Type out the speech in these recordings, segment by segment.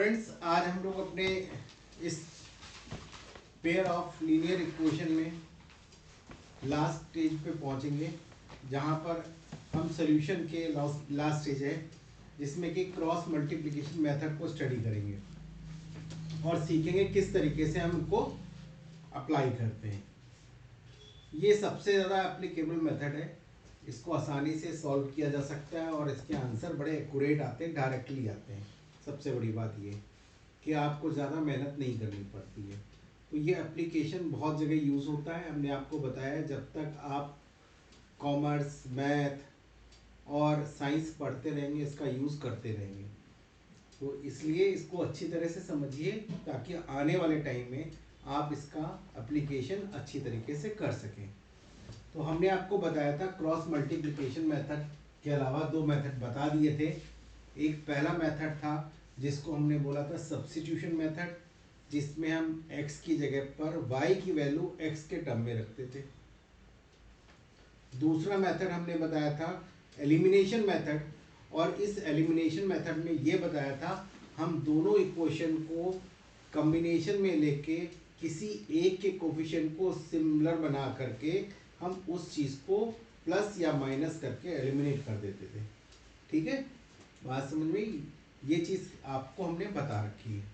Friends, आज हम लोग अपने इस पेयर ऑफ लीनियर इक्वेशन में लास्ट स्टेज पे पहुंचेंगे, जहां पर हम सॉल्यूशन के लास्ट स्टेज है, जिसमें कि क्रॉस मल्टीप्लिकेशन मेथड को स्टडी करेंगे और सीखेंगे किस तरीके से हम इनको अप्लाई करते हैं। ये सबसे ज़्यादा एप्लीकेबल मेथड है, इसको आसानी से सॉल्व किया जा सकता है और इसके आंसर बड़े एक्यूरेट आते हैं, डायरेक्टली आते हैं। सबसे बड़ी बात ये कि आपको ज़्यादा मेहनत नहीं करनी पड़ती है। तो ये एप्लीकेशन बहुत जगह यूज़ होता है। हमने आपको बताया, जब तक आप कॉमर्स, मैथ और साइंस पढ़ते रहेंगे इसका यूज़ करते रहेंगे। तो इसलिए इसको अच्छी तरह से समझिए, ताकि आने वाले टाइम में आप इसका एप्लीकेशन अच्छी तरीके से कर सकें। तो हमने आपको बताया था क्रॉस मल्टीप्लिकेशन मेथड के अलावा दो मेथड बता दिए थे। एक पहला मेथड था जिसको हमने बोला था सब्स्टिट्यूशन मेथड, जिसमें हम x की जगह पर y की वैल्यू x के टर्म में रखते थे। दूसरा मेथड हमने बताया था एलिमिनेशन मेथड, और इस एलिमिनेशन मेथड में ये बताया था हम दोनों इक्वेशन को कॉम्बिनेशन में लेके किसी एक के कोफिशिएंट को सिमिलर बना करके हम उस चीज़ को प्लस या माइनस करके एलिमिनेट कर देते थे। ठीक है, बात समझ में? ये चीज़ आपको हमने बता रखी है।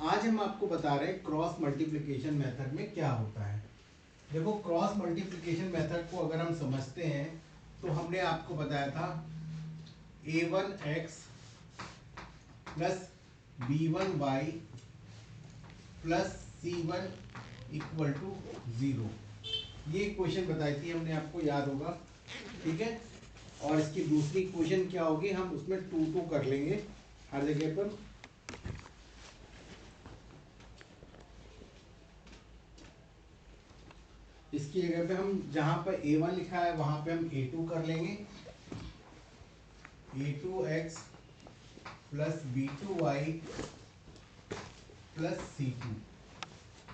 आज हम आपको बता रहे हैं क्रॉस मल्टीप्लिकेशन मेथड में क्या होता है। देखो, क्रॉस मल्टीप्लिकेशन मेथड को अगर हम समझते हैं तो हमने आपको बताया था a1x plus b1y plus c1 equal to 0। ये इक्वेशन बताई थी हमने, आपको याद होगा। ठीक है, और इसकी दूसरी इक्वेशन क्या होगी, हम उसमें 2 कर लेंगे हर जगह पर। इसकी जगह पे हम जहां पर a1 लिखा है वहां पे हम a2 कर लेंगे। a2x plus b2y plus c2।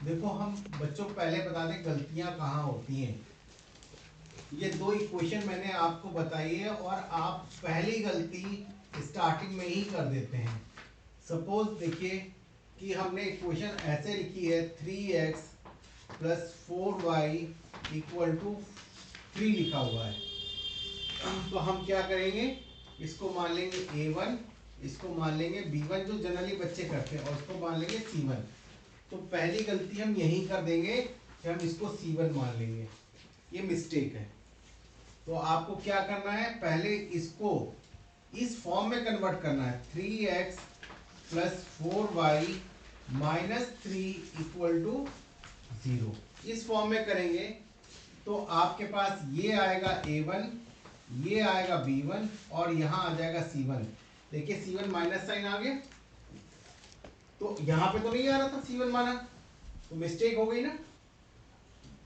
देखो, हम बच्चों को पहले बता दें गलतियां कहाँ होती हैं। ये दो इक्वेशन मैंने आपको बताई है और आप पहली गलती स्टार्टिंग में ही कर देते हैं। सपोज देखिए कि हमने इक्वेशन ऐसे लिखी है 3x plus 4y equal to 3 लिखा हुआ है। तो हम क्या करेंगे, इसको मान लेंगे a1, इसको मान लेंगे b1 जो जनरली बच्चे करते हैं, और इसको मान लेंगे c1। तो पहली गलती हम यही कर देंगे कि हम इसको c1 मान लेंगे। ये मिस्टेक है। तो आपको क्या करना है, पहले इसको इस फॉर्म में कन्वर्ट करना है। 3x plus 4y minus 3 equal to 0। इस फॉर्म में करेंगे तो आपके पास ये आएगा a1, ये आएगा b1 और यहां आ जाएगा c1। देखिए c1 माइनस साइन आ गया, तो यहां पे तो नहीं आ रहा था c1 माना, तो मिस्टेक हो गई ना।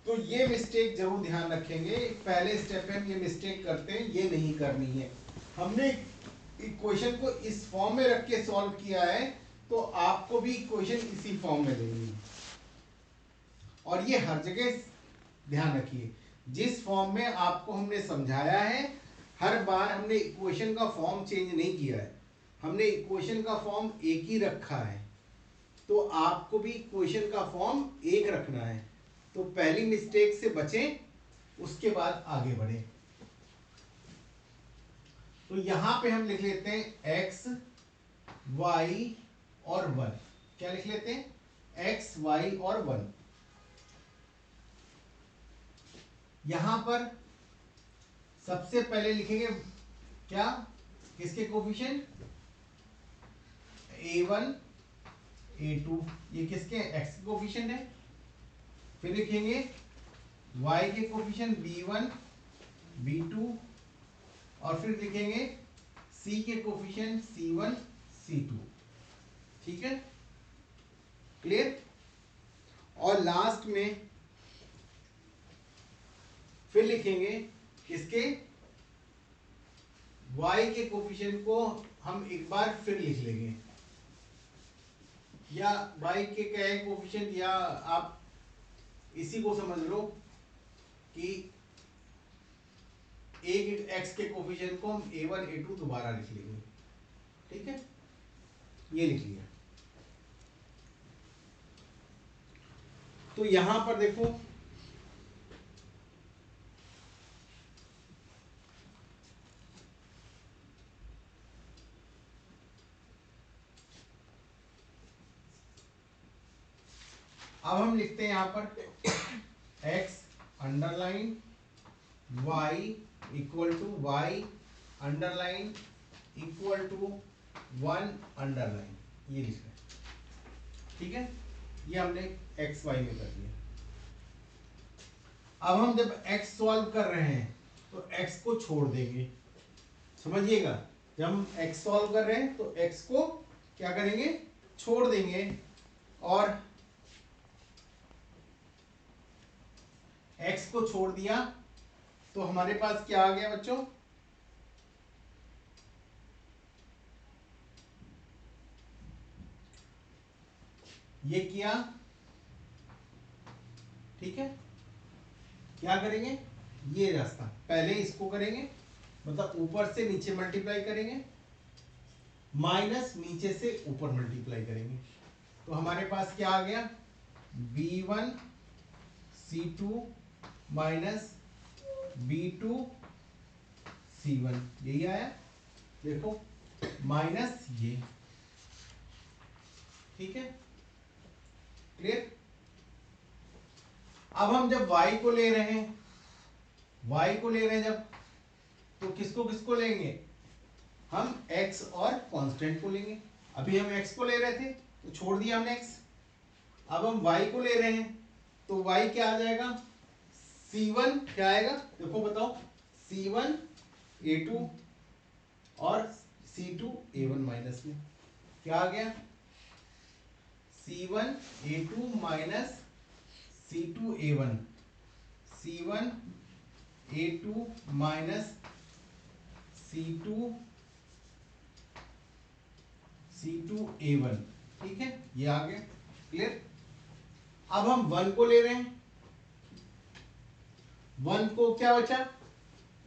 तो ये मिस्टेक जरूर ध्यान रखेंगे, पहले स्टेप पे हम ये मिस्टेक करते हैं, ये नहीं करनी है। हमने इक्वेशन को इस फॉर्म में रख के सॉल्व किया है, तो आपको भी इक्वेशन इसी फॉर्म में देनी है। और ये हर जगह ध्यान रखिए, जिस फॉर्म में आपको हमने समझाया है, हर बार हमने इक्वेशन का फॉर्म चेंज नहीं किया है, हमने इक्वेशन का फॉर्म एक ही रखा है। तो आपको भी इक्वेशन का फॉर्म एक रखना है। तो पहली मिस्टेक से बचें, उसके बाद आगे बढ़ें। तो यहां पे हम लिख लेते हैं x, y और 1। क्या लिख लेते हैं, x, y और 1। यहां पर सबसे पहले लिखेंगे क्या, किसके कोफिशिएंट, a1 a2, ये किसके x के कोफिशिएंट है। फिर लिखेंगे y के कोफिशिएंट b1 b2, और फिर लिखेंगे c के कोफिशिएंट c1 c2। ठीक है, क्लियर। और लास्ट में फिर लिखेंगे इसके y के कोफिशिएंट को हम एक बार फिर लिख लेंगे, या y के क्या है कोफिशिएंट, या आप इसी को समझ लो कि एक x के कोफिशिएंट को हम a1 a2 दोबारा लिख लेंगे। ठीक है, ये लिख लिया। तो यहां पर देखो अब हम लिखते हैं यहां पर x underline y equal to y underline equal to 1 underline, ये लिख रहे हैं। ठीक है, ये हमने एक्स वाई में कर दिया। अब हम जब x सॉल्व कर रहे हैं तो x को छोड़ देंगे, समझिएगा। जब हम x सॉल्व कर रहे हैं तो x को क्या करेंगे, छोड़ देंगे, और x को छोड़ दिया तो हमारे पास क्या आ गया बच्चों, ये किया। ठीक है, क्या करेंगे, ये रास्ता पहले इसको करेंगे, मतलब ऊपर से नीचे मल्टीप्लाई करेंगे, माइनस नीचे से ऊपर मल्टीप्लाई करेंगे, तो हमारे पास क्या आ गया, b1 c2 minus b2 c1, यही आया। देखो माइनस ये, ठीक है, क्लियर। अब हम जब y को ले रहे हैं, y को ले रहे हैं जब, तो किसको किसको लेंगे, हम x और कांस्टेंट को लेंगे। अभी हम x को ले रहे थे तो छोड़ दिया हमने x, अब हम y को ले रहे हैं तो y क्या आ जाएगा, c1 क्या आएगा, देखो बताओ, c1 a2 और c2 a1 माइनस में क्या आ गया, c1 a2 minus c2 a1, c1 a2 minus c2 a1, ठीक है, ये आ गया, क्लियर। अब हम 1 को ले रहे हैं, 1 को क्या बचा,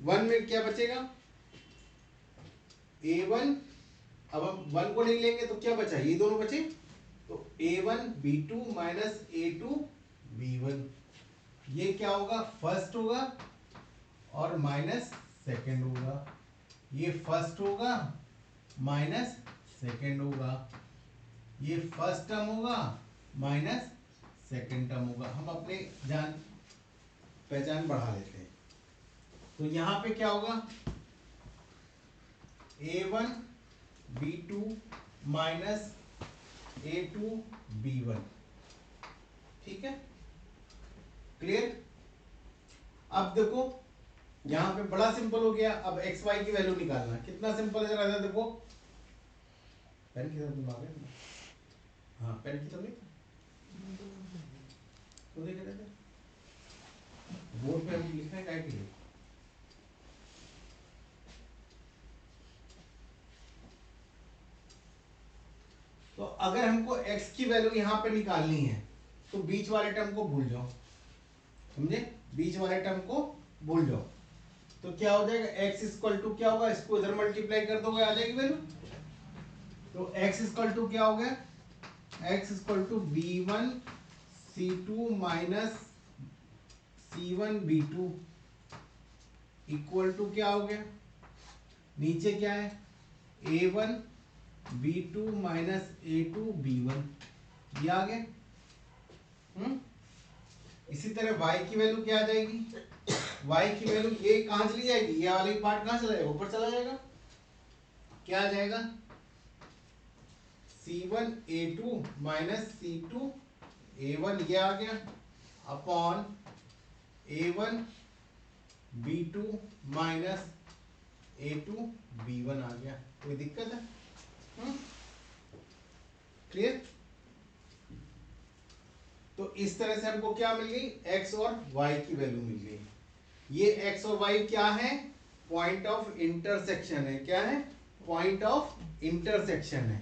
1 में क्या बचेगा, a1, अब हम 1 को नहीं लेंगे तो क्या बचा, ये दोनों बचे, तो a1 b2 minus a2 b1, ये क्या होगा, फर्स्ट होगा और माइनस सेकेंड होगा, ये फर्स्ट होगा माइनस सेकेंड होगा, ये फर्स्ट टर्म होगा माइनस सेकेंड टर्म होगा। हम अपने जान पहचान बढ़ा लेते हैं, तो यहां पे क्या होगा, a1 b2 minus a2 b1, ठीक है, क्लियर। अब देखो यहां पे बड़ा सिंपल हो गया, अब एक्स वाई की वैल्यू निकालना, कितना सिंपल है जरा देखो, पेन की तरफ दिमाग है, हाँ पेन की तरफ नहीं तो देख रहे थे, बोर्ड पे हम लिखना है क्या के लिए, तो अगर हमको x की वैल्यू यहाँ पे निकालनी है तो बीच वाले टर्म को भूल जाओ, समझे, बीच वाले टर्म को भूल जाओ, तो क्या हो जाएगा, x इक्वल टू क्या होगा, इसको इधर मल्टीप्लाई कर दोगे आ जाएगी वैल्यू, तो x इक्वल टू क्या हो गया, x equal to b1 c2 minus c1 b2 equal to क्या हो गया, नीचे क्या है, a1 b2 minus a2 b1, ये आ गया। इसी तरह y की वैल्यू क्या आ जाएगी, y की वैल्यू ये कहां चली जाएगी, ये वाली पार्ट कहां चला जाएगा, ऊपर चला जाएगा, क्या आ जाएगा, c1 a2 minus c2 a1, ये आ गया, upon a1 b2 minus a2 b1 आ गया। कोई दिक्कत है, क्लियर। तो इस तरह से हमको क्या मिल गई, x और y की वैल्यू मिल गई। ये x और y क्या है, पॉइंट ऑफ इंटरसेक्शन है, क्या है, पॉइंट ऑफ इंटरसेक्शन है,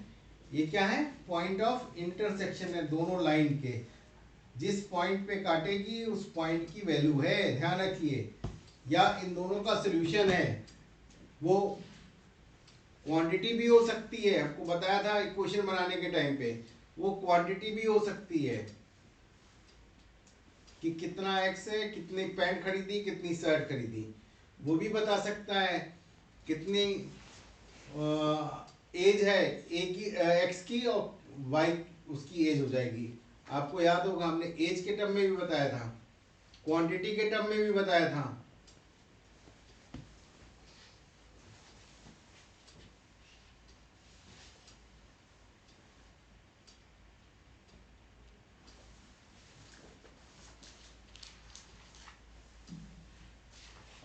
ये क्या है, पॉइंट ऑफ इंटरसेक्शन है, दोनों लाइन के जिस पॉइंट पे काटेगी उस पॉइंट की वैल्यू है, ध्यान रखिए, या इन दोनों का सॉल्यूशन है, वो क्वांटिटी भी हो सकती है, आपको बताया था इक्वेशन बनाने के टाइम पे, वो क्वांटिटी भी हो सकती है, कि कितना एक्स है, कितनी पैंट खरीदी, कितनी शर्ट खरीदी, वो भी बता सकता है। कितनी एज है ए की, एक्स की, और वाई उसकी एज हो जाएगी। आपको याद होगा हमने एज के टर्म में भी बताया था, क्वांटिटी के टर्म में भी बताया था।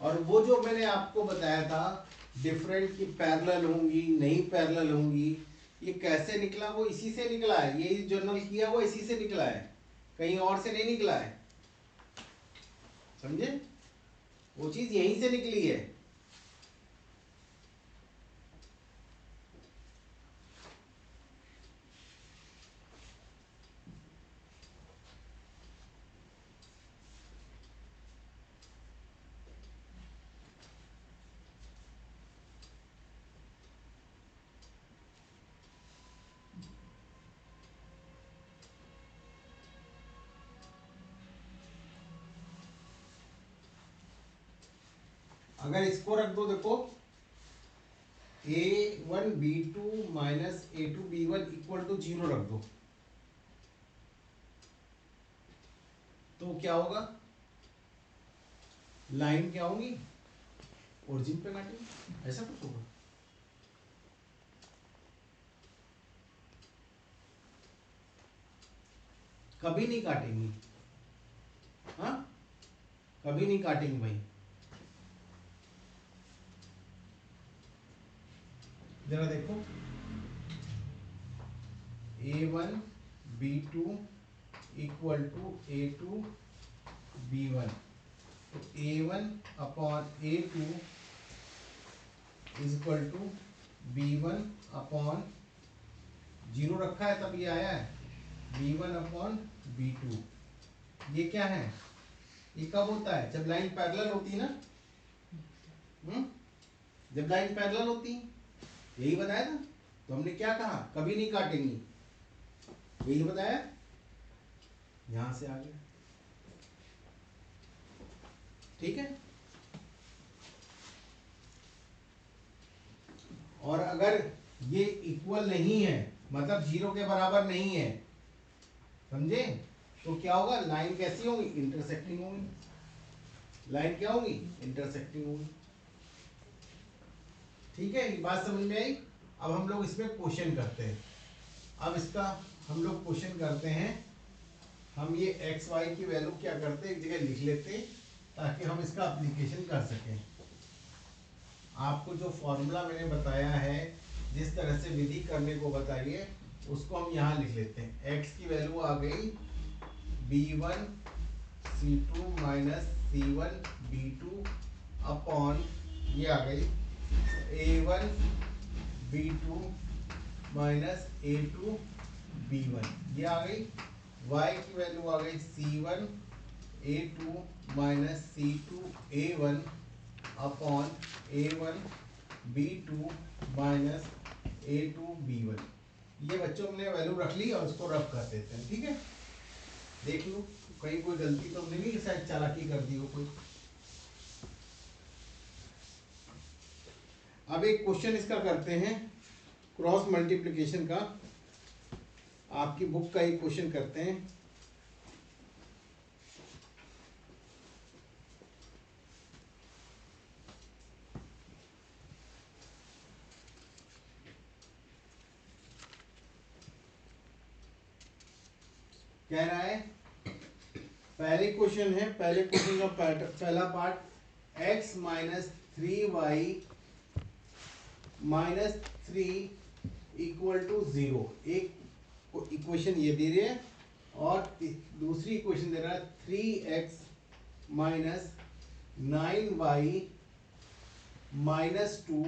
और वो जो मैंने आपको बताया था डिफरेंट की पैरेलल होंगी नहीं पैरेलल होंगी, ये कैसे निकला, वो इसी से निकला है। ये जर्नल किया वो इसी से निकला है, कहीं और से नहीं निकला है, समझे? वो चीज यहीं से निकली है। अगर इसको रख दो, देखो A1 B2 minus A2 B1 equal to 0 रख दो, तो क्या होगा? लाइन क्या होगी? ओरिजिन पे काटेंगे, ऐसा कुछ होगा। कभी नहीं काटेंगी, हाँ कभी नहीं काटेंगे भाई। जरा देखो A1 B2 equal to A2 B1, तो A1/A2 is equal to B1/0 रखा है, तब ये आया है B1/B2। ये क्या है? ये कब होता है? जब लाइन पैरेलल होती है ना, जब लाइन पैरेलल होती है, यही बताया था। तो हमने क्या कहा? कभी नहीं काटेंगी, यही बताया। यहां से आ गया, ठीक है। और अगर ये इक्वल नहीं है, मतलब 0 के बराबर नहीं है, समझे, तो क्या होगा? लाइन कैसी होगी? इंटरसेक्टिंग होगी। लाइन क्या होगी? इंटरसेक्टिंग होगी। ठीक है, ये बात समझ में आई। अब हम लोग इसमें क्वेश्चन करते हैं। अब इसका हम लोग क्वेश्चन करते हैं। हम ये एक्स वाई की वैल्यू क्या करते हैं, एक जगह लिख लेते हैं, ताकि हम इसका एप्लीकेशन कर सकें। आपको जो फॉर्मूला मैंने बताया है, जिस तरह से विधि करने को बताइए, उसको हम यहाँ लिख लेते हैं। x की वैल्यू आ गई B1C2 माइनस C1B2 अपॉन, ये आ गई A1B2 माइनस A2B1, ये आ गई। y की वैल्यू आ गई C1A2 minus C2A1 upon A1B2 minus A2B1। ये बच्चों ने वैल्यू रख ली और उसको रब कर देते हैं, ठीक है। देख लो कहीं कोई गलती तो नहीं, शायद चालाकी कर दी हो कोई। अब एक क्वेश्चन इसका करते हैं, क्रॉस मल्टीप्लिकेशन का। आपकी बुक का एक क्वेश्चन करते हैं। कह रहा है, पहले क्वेश्चन है, पहले क्वेश्चन का पहला part, x minus 3y minus 3 equal to 0। एक इक्वेशन ये दे रहे हैं, और दूसरी इक्वेशन दे रहा है 3x minus 9y minus 2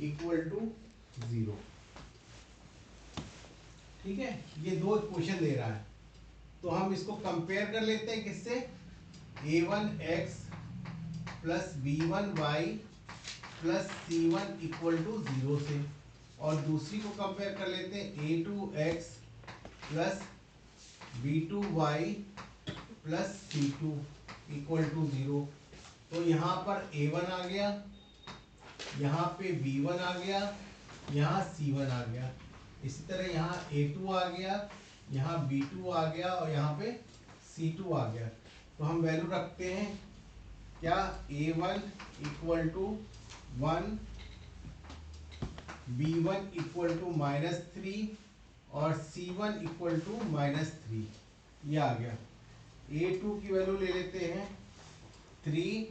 equal to 0। ठीक है, ये दो इक्वेशन दे रहा है। तो हम इसको कंपेयर कर लेते हैं किससे? a1x plus b1y plus c1 equal to 0 से। और दूसरी को कंपेयर कर लेते हैं a2x plus b2y plus C2 equal to 0। तो यहाँ पर A1 आ गया, यहाँ पे B1 आ गया, यहाँ C1 आ गया। इसी तरह यहाँ A2 आ गया, यहाँ B2 आ गया और यहाँ पे C2 आ गया। तो हम वैल्यू रखते हैं क्या, A1 equal to 1, B1 equal to -3 और C1 इक्वल टू -3। ये आ गया। A2 की वैल्यू ले लेते हैं 3,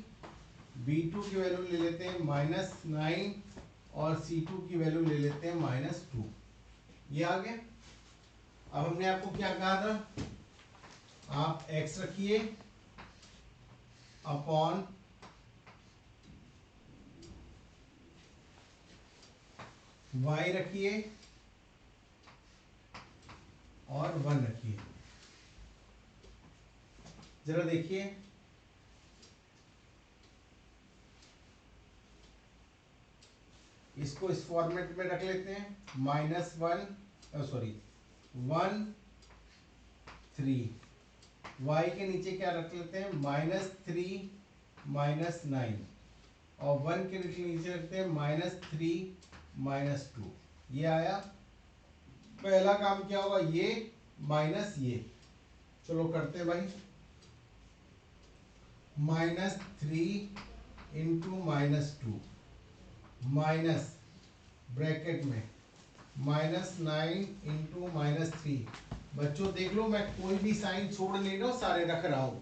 B2 की वैल्यू ले लेते हैं -9 और C2 की वैल्यू ले लेते हैं -2। ये आ गया। अब हमने आपको क्या कहा था, आप x रखिए अपॉन y रखिए और 1 रखिए। जरा देखिए, इसको इस फॉर्मेट में रख लेते हैं, -1 3, y के नीचे क्या रख लेते हैं, -3 -9 और 1 के नीचे रखते हैं -3 -2। ये आया। पहला काम क्या होगा, ये माइनस ये, चलो करते हैं भाई। -3 इंटू -2 माइनस ब्रैकेट में -9 इंटू -3। बच्चों देख लो, मैं कोई भी साइन छोड़ नहीं रहा हूं, सारे रख रहा हूं।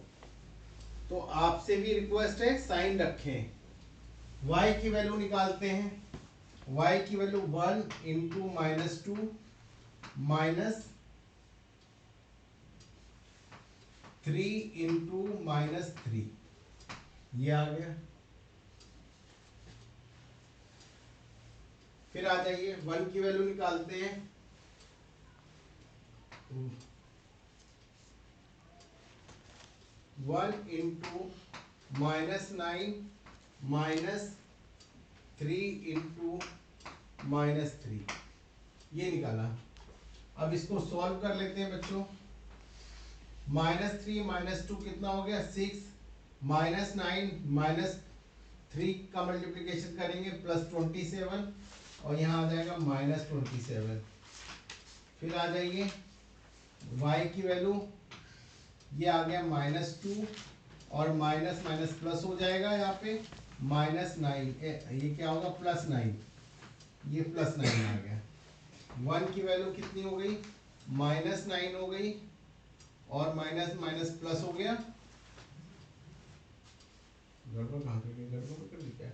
तो आपसे भी रिक्वेस्ट है साइन रखें। y की वैल्यू निकालते हैं, y की वैल्यू 1 इंटू -2 -3 इंटू -3। ये आ गया। फिर आ जाइए, 1 की वैल्यू निकालते हैं, 1 इंटू -9 -3 इंटू -3। ये निकाला। अब इसको सॉल्व कर लेते हैं बच्चों। -3 -2 कितना हो गया, 6, -9 -3 का मल्टीप्लिकेशन करेंगे +27 और यहाँ आ जाएगा -27। फिर आ जाइए, y की वैल्यू ये आ गया -2 और माइनस माइनस प्लस हो जाएगा, यहाँ पे -9, ये क्या होगा, +9, ये +9 आ गया। 1 की वैल्यू कितनी हो गई, -9 हो गई और माइनस माइनस प्लस हो गया। गड़बड़ कहाँ कर गई, गड़बड़ कर दी क्या?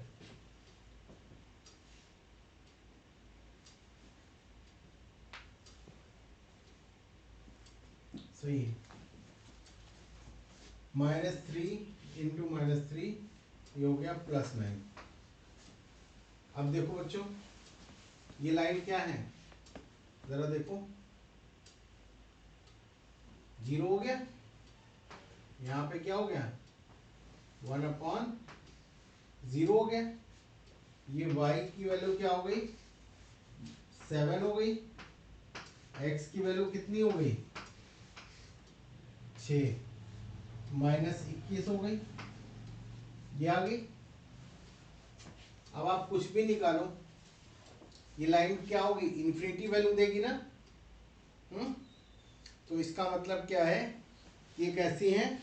सही है। -3 इंटू -3 ये हो गया +9। अब देखो बच्चों, ये लाइन क्या है, जरा देखो, 0 हो गया। यहाँ पे क्या हो गया, 1/0 हो गया। ये y की वैल्यू क्या हो गई, 7 हो गई। x की वैल्यू कितनी हो गई, 6, -21 हो गई। ये आ गई। अब आप कुछ भी निकालो, ये लाइन क्या होगी, इन्फिनिटी वैल्यू देगी ना। तो इसका मतलब क्या है, ये कैसी है,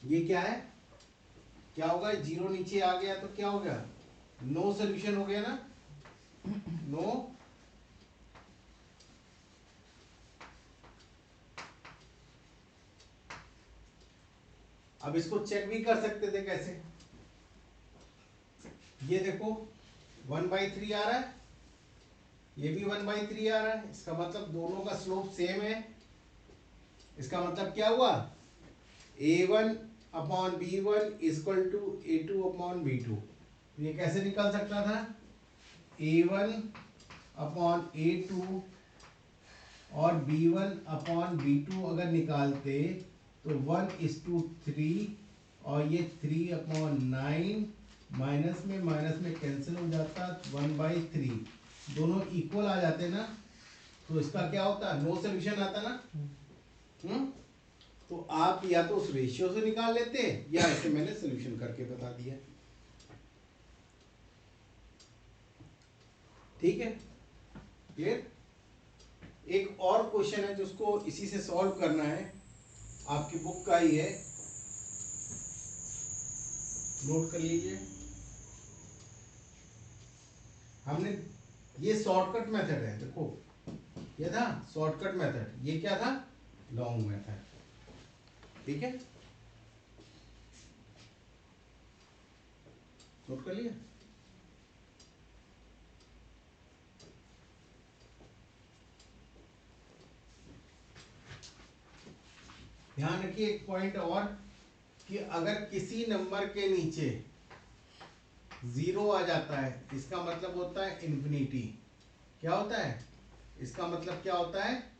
ये क्या है, क्या होगा, 0 नीचे आ गया तो क्या हो गया, नो सोल्यूशन हो गया ना, नो। अब इसको चेक भी कर सकते थे, कैसे, ये देखो 1/3 आ रहा है, ये भी 1/3 आ रहा है, इसका मतलब दोनों का स्लोप सेम है। इसका मतलब क्या हुआ, A1/B1 = A2/B2। ये कैसे निकल सकता था, A1/A2 और B1/B2 अगर निकालते तो 1:3 और ये 3/9 माइनस में कैंसिल हो जाता, 1/3 दोनों इक्वल आ जाते ना। तो इसका क्या होता है, नो सोल्यूशन आता ना। तो आप या तो उस रेशियो से निकाल लेते या ऐसे मैंने सोल्यूशन करके बता दिया। ठीक है, क्लियर। एक और क्वेश्चन है जिसको इसी से सॉल्व करना है, आपकी बुक का ही है, नोट कर लीजिए। हमने ये शॉर्टकट मेथड है, देखो ये था शॉर्टकट मेथड, ये क्या था, लॉन्ग मेथड। ठीक है, नोट कर लिया। ध्यान रखिए एक पॉइंट और, कि अगर किसी नंबर के नीचे जीरो आ जाता है इसका मतलब होता है इन्फिनिटी। क्या होता है, इसका मतलब क्या होता है,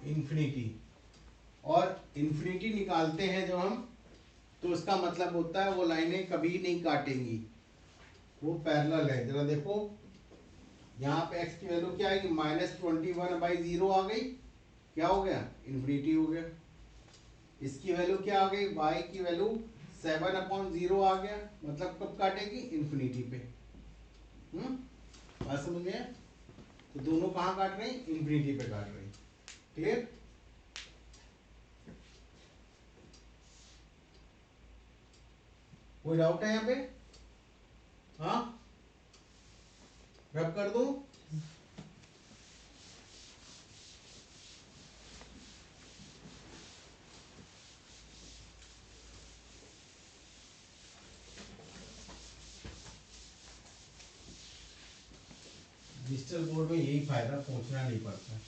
इन्फिनिटी। और इन्फिनिटी निकालते हैं जब हम, तो इसका मतलब होता है वो लाइनें कभी नहीं काटेंगी, वो पैरेलल है। जरा देखो यहाँ पे x की वैल्यू क्या आएगी, -21/0 आ गई, क्या हो गया, इन्फिनिटी हो गया। इसकी वैल्यू क्या आ गई, y की वैल्यू 7/0 आ गया, मतलब कब काटेगी, इन्फिनिटी पे। बात समझ में है। तो दोनों कहाँ काट रहे हैं, इन्फिनिटी पे काट रहे हैं। क्लियर। कोई डाउट है यहाँ पे, हाँ, रब कर दूं। डिजिटल बोर्ड में यही फायदा, पहुंचना नहीं पड़ता।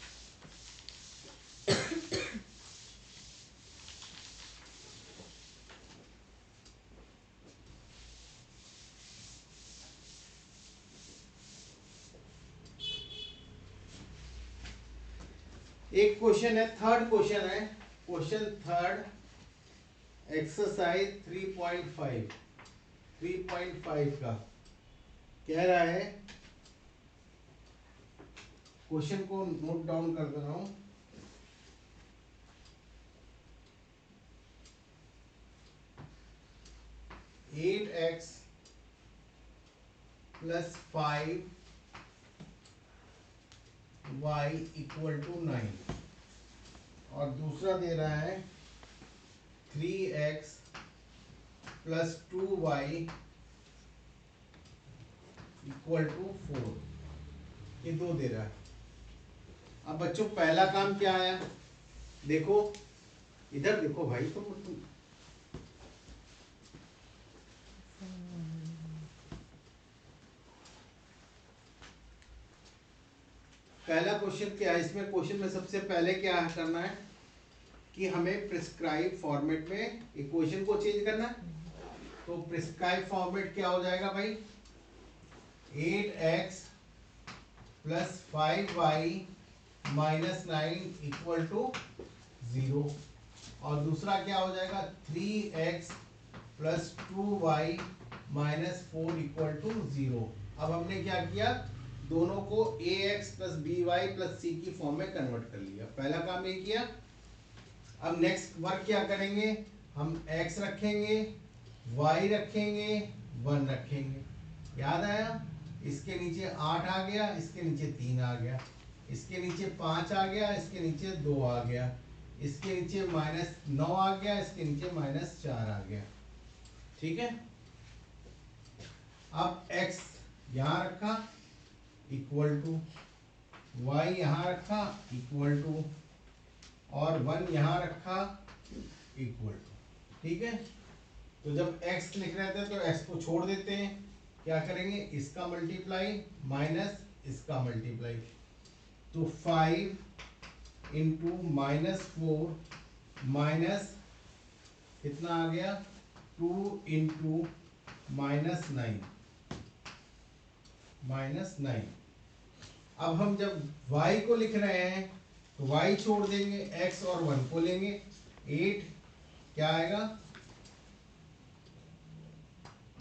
एक क्वेश्चन है, थर्ड क्वेश्चन है, क्वेश्चन थर्ड, एक्सरसाइज 3.5 का कह रहा है, क्वेश्चन को नोट डाउन कर दे रहा हूं। Eight X plus 5y equal to 9, और दूसरा दे रहा है 3x plus 2y equal to 4, ये दो दे रहा है। अब बच्चों पहला काम क्या आया, देखो इधर देखो भाई, तुम पहला क्वेश्चन क्या है, इसमें क्वेश्चन में सबसे पहले क्या करना है कि हमें प्रिस्क्राइब फॉर्मेट में इक्वेशन को चेंज करना है। तो प्रिस्क्राइब फॉर्मेट क्या हो जाएगा भाई, 8x plus 5y minus 9 equal to 0, और दूसरा क्या हो जाएगा 3x plus 2y minus 4 equal to 0। अब हमने क्या किया, दोनों को ax plus by plus c की फॉर्म में कन्वर्ट कर लिया, पहला काम ये किया। अब नेक्स्ट वर्क क्या करेंगे, हम x रखेंगे, y रखेंगे, 1 रखेंगे, याद आया। इसके नीचे 8 आ गया, इसके नीचे 3 आ गया, इसके नीचे 5 आ गया, इसके नीचे 2 आ गया, इसके नीचे -9 आ गया, इसके नीचे -4 आ गया। ठीक है, अब x यहाँ रखा इक्वल टू, y यहाँ रखा इक्वल टू, और 1 यहाँ रखा इक्वल टू। ठीक है, तो जब x लिख रहे थे तो x को छोड़ देते हैं, क्या करेंगे, इसका मल्टीप्लाई माइनस इसका मल्टीप्लाई, तो 5 इंटू -4 माइनस कितना आ गया, 2 इंटू -9 -9। अब हम जब y को लिख रहे हैं तो y छोड़ देंगे, x और 1 को लेंगे, 8 क्या आएगा,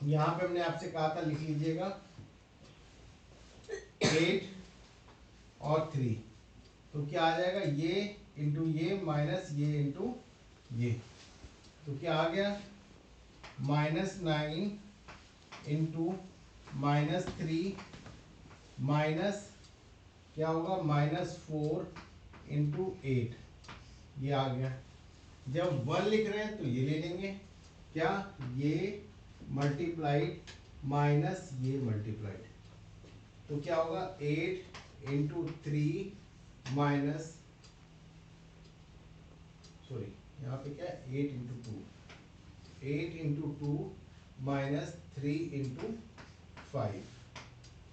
यहां पे हमने आपसे कहा था लिख लीजिएगा 8 और 3, तो क्या आ जाएगा, ये इंटू ये माइनस ये इंटू ये, तो क्या आ गया, -9 इंटू -3 माइनस क्या होगा, -4 इंटू 8, ये आ गया। जब 1 लिख रहे हैं तो ये ले लेंगे, क्या, ये मल्टीप्लाइड माइनस ये मल्टीप्लाइड, तो क्या होगा, 8 इंटू 3 माइनस, सॉरी यहाँ पे क्या है, 8 इंटू 2, 8 इंटू 2 माइनस 3 इंटू 5।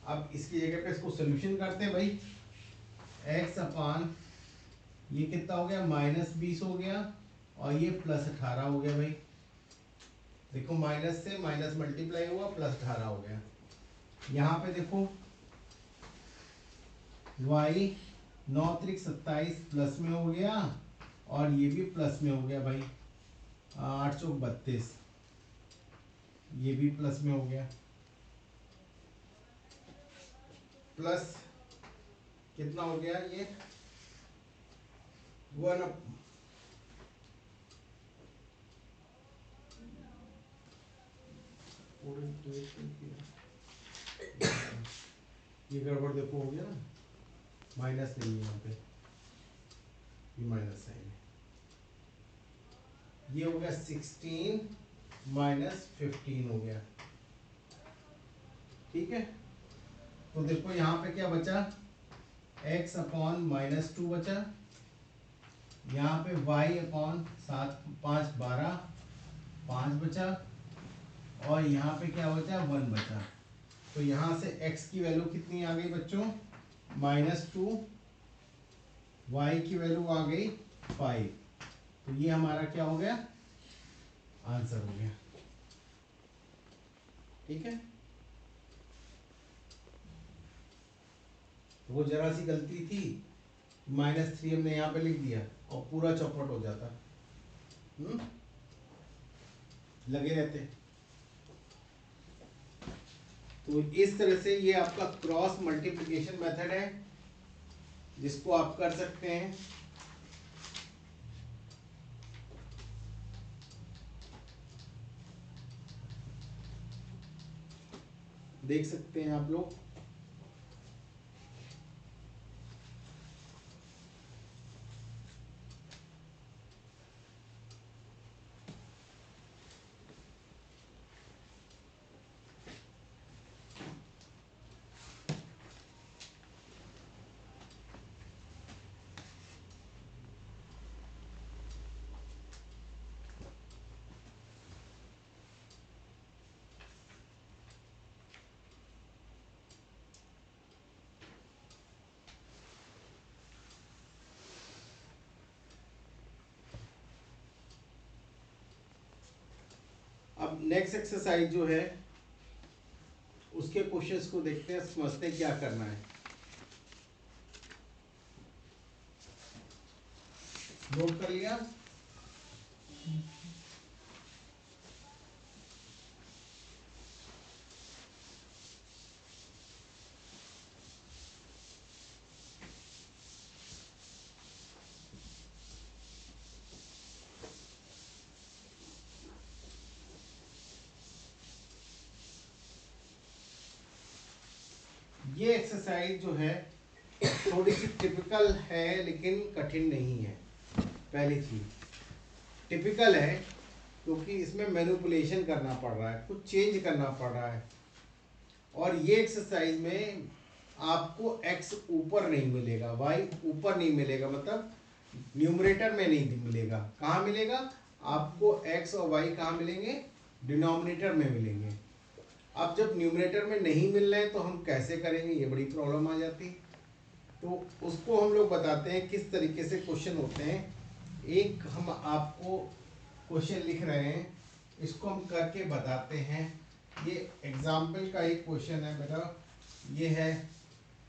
अब इसकी जगह पे इसको सोल्यूशन करते हैं भाई, x अपान ये कितना हो गया, -20 हो गया और ये +18 हो गया भाई। देखो माइनस से माइनस मल्टीप्लाई हुआ, +18 हो गया। यहाँ पे देखो y 9 त्रिक 27 प्लस में हो गया और ये भी प्लस में हो गया भाई, 8 चौक 32, ये भी प्लस में हो गया, प्लस कितना हो गया, ये 1, ये गड़बड़ देखो हो गया ना, माइनस नहीं है यहाँ पे, ये माइनस साइन है, ये हो गया 16 माइनस 15 हो गया, ठीक है। तो देखो यहाँ पे क्या बचा, x अपॉन -2 बचा, यहाँ पे y अपॉन 7 5 12 5 बचा, और यहाँ पे क्या बचा, 1 बचा। तो यहाँ से x की वैल्यू कितनी आ गई बच्चों, -2, y की वैल्यू आ गई 5, तो ये हमारा क्या हो गया, आंसर हो गया, ठीक है। तो वो जरा सी गलती थी, -3 हमने यहाँ पे लिख दिया और पूरा चौपट हो जाता, लगे रहते। तो इस तरह से ये आपका क्रॉस मल्टीप्लिकेशन मेथड है, जिसको आप कर सकते हैं। देख सकते हैं आप लोग। अब नेक्स्ट एक्सरसाइज जो है उसके क्वेश्चंस को देखते हैं, समझते हैं क्या करना है। नोट कर लिया, ये एक्सरसाइज जो है थोड़ी सी टिपिकल है लेकिन कठिन नहीं है। पहली चीज टिपिकल है क्योंकि इसमें मैनिपुलेशन करना पड़ रहा है, कुछ चेंज करना पड़ रहा है, और ये एक्सरसाइज में आपको x ऊपर नहीं मिलेगा, y ऊपर नहीं मिलेगा, मतलब न्यूमरेटर में नहीं मिलेगा। कहाँ मिलेगा आपको, x और y कहाँ मिलेंगे, डिनोमिनेटर में मिलेंगे। अब जब न्यूमरेटर में नहीं मिल रहे हैं तो हम कैसे करेंगे, ये बड़ी प्रॉब्लम आ जाती। तो उसको हम लोग बताते हैं किस तरीके से क्वेश्चन होते हैं। एक हम आपको क्वेश्चन लिख रहे हैं, इसको हम करके बताते हैं। ये एग्जाम्पल का एक क्वेश्चन है बेटा, ये है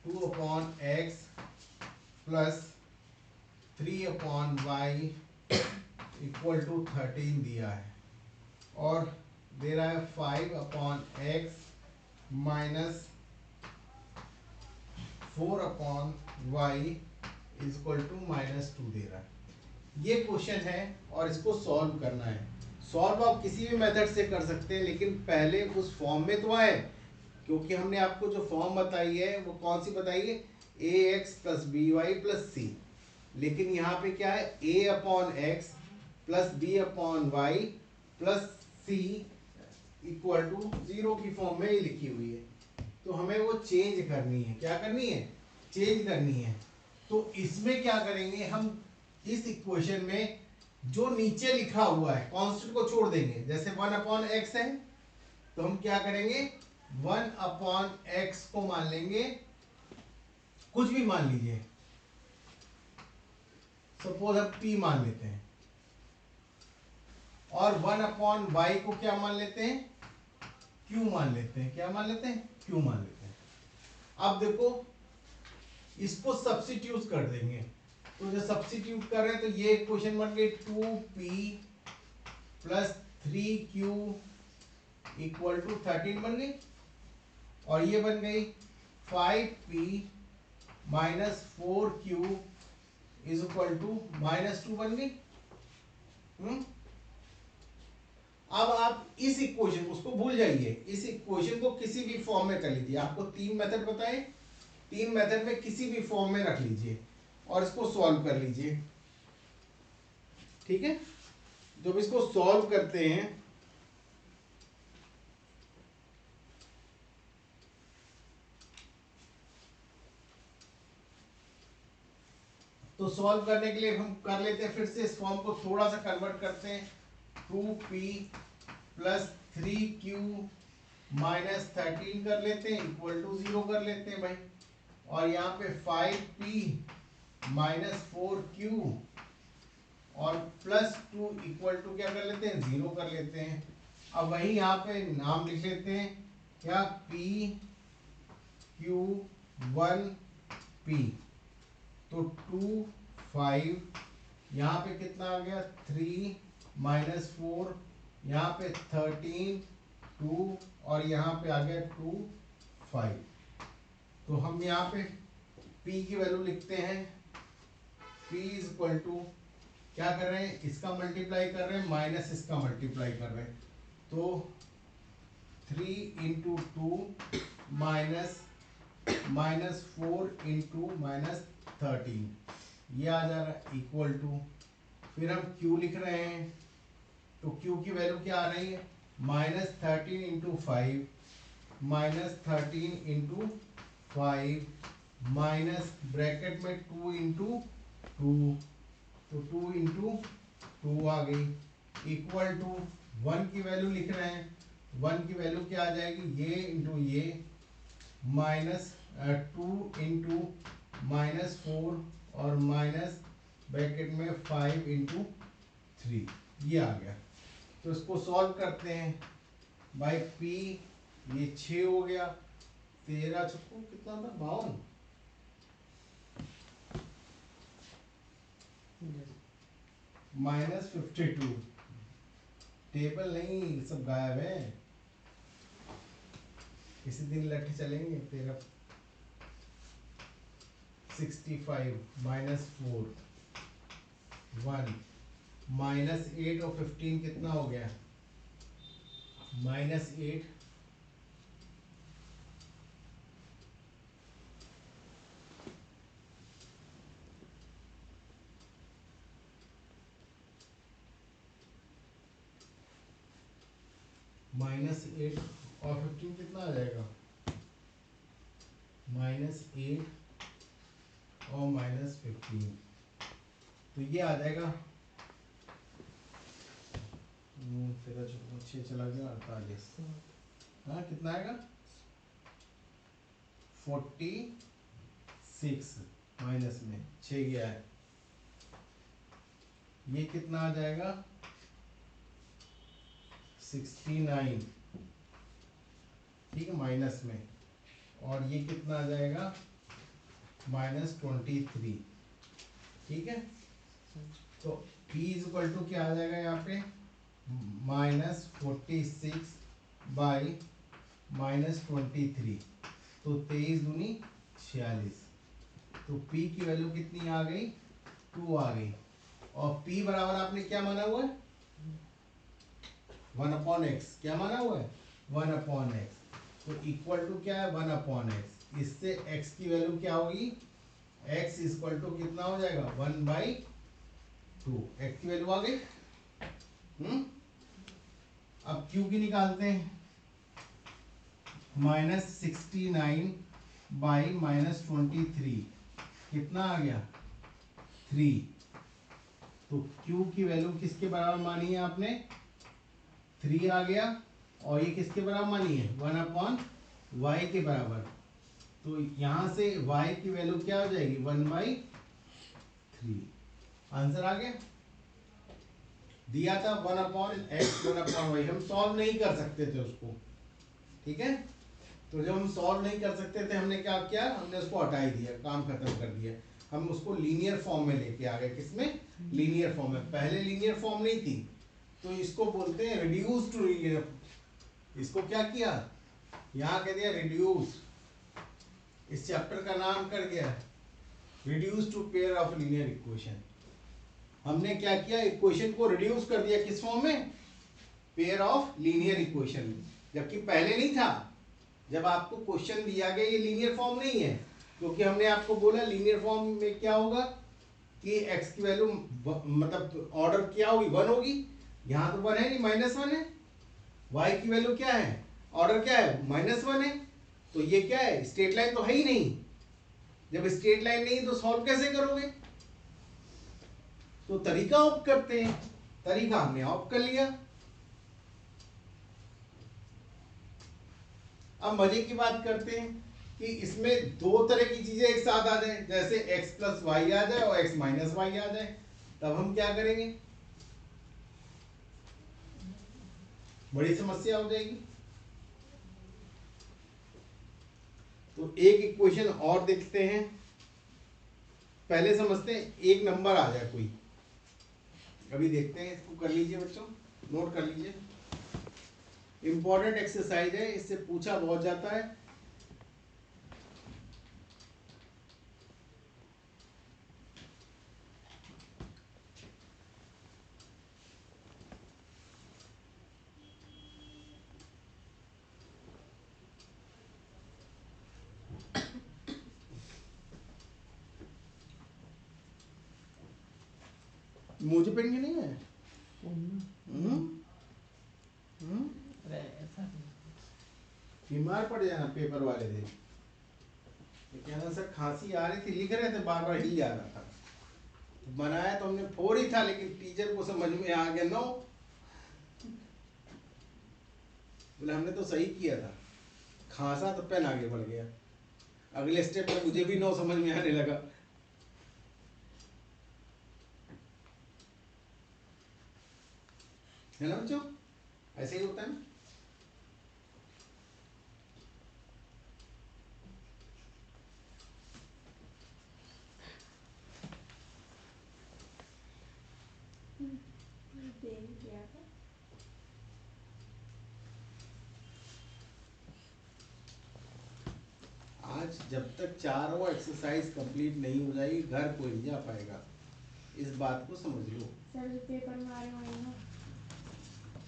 2/x plus 3/y equal to 13 दिया है, और दे रहा है 5/x minus 4/y is equal to -2 दे रहा है। ये क्वेश्चन है और इसको सॉल्व करना है। सॉल्व आप किसी भी मेथड से कर सकते हैं, लेकिन पहले उस फॉर्म में तो आए, क्योंकि हमने आपको जो फॉर्म बताई है वो कौन सी बताई है, ax plus B Y plus C. लेकिन यहाँ पे क्या है, a/x plus b/y plus C equal to 0 की फॉर्म में ही लिखी हुई है। तो हमें वो चेंज करनी है। क्या करनी है, चेंज करनी है। तो इसमें क्या करेंगे हम, इस इक्वेशन में जो नीचे लिखा हुआ है कांस्टेंट को छोड़ देंगे। जैसे 1/x है तो हम क्या करेंगे, 1/x को मान लेंगे, कुछ भी मान लीजिए, सपोज हम p मान लेते हैं, और 1/y को क्या मान लेते हैं, q मान लेते हैं। क्या मान लेते हैं, q मान लेते हैं। अब देखो इसको सब्स्टिट्यूट कर देंगे। तो जो सब्स्टिट्यूट कर रहे हैं तो ये इक्वेशन बन गई 2p plus 3q equal to 13 बन गई, और ये बन गई 5p minus 4q is equal to -2 बन गई। अब आप इस इक्वेशन, उसको भूल जाइए, इस इक्वेशन को किसी भी फॉर्म में कर लीजिए। आपको 3 मेथड बताए, 3 मेथड में किसी भी फॉर्म में रख लीजिए और इसको सॉल्व कर लीजिए। ठीक है, जब इसको सॉल्व करते हैं तो सॉल्व करने के लिए हम कर लेते हैं, फिर से इस फॉर्म को थोड़ा सा कन्वर्ट करते हैं। 2p प्लस 3q माइनस 13 कर लेते हैं, इक्वल टू 0 कर लेते हैं भाई। और यहाँ पे 5p माइनस 4q और प्लस 2 इक्वल टू क्या कर लेते हैं, 0 कर लेते हैं। अब वही यहाँ पे नाम लिख लेते हैं, क्या, p q 1p। तो 2 5, यहाँ पे कितना आ गया, 3 माइनस 4, यहाँ पे 13 2, और यहाँ पे आ गया 2 5। तो हम यहाँ पे p की वैल्यू लिखते हैं, p इज इक्वल टू, क्या कर रहे हैं, इसका मल्टीप्लाई कर रहे हैं माइनस इसका मल्टीप्लाई कर रहे हैं। तो 3 इंटू 2 माइनस -4 इंटू -13, ये आ जा रहा है इक्वल टू, फिर हम q लिख रहे हैं। तो q की वैल्यू क्या आ रही है, -13 इंटू 5 -13 इंटू 5 माइनस ब्रैकेट में 2 इंटू 2, तो 2 इंटू 2 आ गई, इक्वल टू 1 की वैल्यू लिख रहे हैं। 1 की वैल्यू क्या आ जाएगी, ये इंटू ये, माइनस 2 इंटू -4 और माइनस ब्रैकेट में 5 इंटू 3, ये आ गया। तो इसको सॉल्व करते हैं बाई p, ये 6 हो गया, 13 छक्को कितना था, 52, -52। टेबल नहीं, सब गायब है, किसी दिन लट चलेंगे। 13 65 -4 1 -8 और 15 कितना हो गया, -8 -8 और 15 कितना आ जाएगा, -8 और -15, तो ये आ जाएगा, तेरा 6 चला गया 48, हाँ कितना आएगा, 46 माइनस में 6 गया है, ये कितना आ जाएगा, 69, ठीक है, माइनस में, और ये कितना आ जाएगा, -23, ठीक है। तो p इज इक्वल टू क्या आ जाएगा यहाँ पे, -46 बाई -23, तो 23 दूनी 46, तो p की वैल्यू कितनी आ गई, 2 आ गई। और p बराबर आपने क्या माना हुआ है, 1/x। क्या माना हुआ है, 1/x। तो इक्वल टू क्या है, 1/x। इससे x की वैल्यू क्या होगी, x इक्वल टू कितना हो जाएगा, 1/2। x की वैल्यू आ गई। अब q की निकालते हैं, -69/-23 कितना आ गया, 3। तो q की वैल्यू किसके बराबर मानी है आपने, 3 आ गया। और ये किसके बराबर मानी है, 1/y के बराबर। तो यहां से y की वैल्यू क्या हो जाएगी, 1/3। आंसर आ गया। दिया था 1/x 1/y, हम सॉल्व नहीं कर सकते थे उसको, ठीक है। तो जब हम सॉल्व नहीं कर सकते थे, हमने क्या किया, हमने उसको हटा ही दिया, काम खत्म कर दिया। हम उसको लीनियर फॉर्म में लेके आ गए। किसमें, लीनियर फॉर्म में। पहले लीनियर फॉर्म नहीं थी, तो इसको बोलते हैं रिड्यूस टू लीनियर। इसको क्या किया, यहाँ कह दिया रिड्यूस। इस चैप्टर का नाम कर गया reduce to pair of linear equation. हमने क्या किया, इक्वेशन को रिड्यूस कर दिया किस फॉर्म में, पेयर ऑफ लीनियर इक्वेशन। जबकि पहले नहीं था। जब आपको क्वेश्चन दिया गया ये लीनियर फॉर्म नहीं है, क्योंकि हमने आपको बोला लीनियर फॉर्म में क्या होगा कि x की वैल्यू मतलब ऑर्डर क्या होगी, 1 होगी। यहाँ तो 1 है नहीं, -1 है। y की वैल्यू क्या है, ऑर्डर क्या है, -1 है। तो ये क्या है, स्ट्रेट लाइन तो है ही नहीं। जब स्ट्रेट लाइन नहीं तो सॉल्व कैसे करोगे। तो तरीका ऑप्ट करते हैं, तरीका हमने ऑप्ट कर लिया। अब मजे की बात करते हैं कि इसमें दो तरह की चीजें एक साथ आ जाए, जैसे x + y आ जाए और x - y आ जाए। तब हम क्या करेंगे, बड़ी समस्या हो जाएगी। तो एक इक्वेशन और देखते हैं। पहले समझते हैं, एक नंबर आ जाए कोई, अभी देखते हैं। इसको कर लीजिए बच्चों, नोट कर लीजिए। इंपॉर्टेंट एक्सरसाइज है, इससे पूछा बहुत जाता है। मुझे पेन की नहीं है। बीमार पड़ जाना पेपर वाले दिन। कहना सर खांसी आ रही थी, लिख रहे थे, बार बार हिल जा रहा था। तो बनाया तो हमने 4 ही था, लेकिन टीचर को समझ में आ गया 9। बोले हमने तो सही किया था, खांसा तो पेन आगे बढ़ गया। अगले स्टेप में मुझे भी 9 समझ में आने लगा। है ना बच्चों, ऐसे ही होता है ना। आज जब तक चारों एक्सरसाइज कंप्लीट नहीं हो जाएगी, घर कोई नहीं जा पाएगा। इस बात को समझ लो। सर जो पेपर में आ रहे होंगे ना,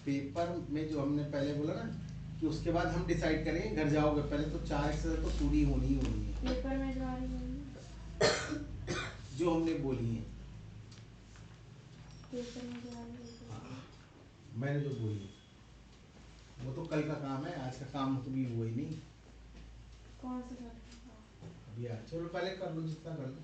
पेपर में जो हमने पहले बोला ना कि उसके बाद हम डिसाइड करेंगे, घर जाओगे पहले तो 4 एक्सरसाइज तो पूरी होनी ही होनी है, पेपर में जो आ रही होंगी, जो हमने बोली है। पेपर में जो आ रही होंगी। मैंने जो बोली वो तो कल का काम है, आज का काम तो भी हुआ ही नहीं। कौन सा सर? अभी यार चलो पहले कर लो, जितना कर लो।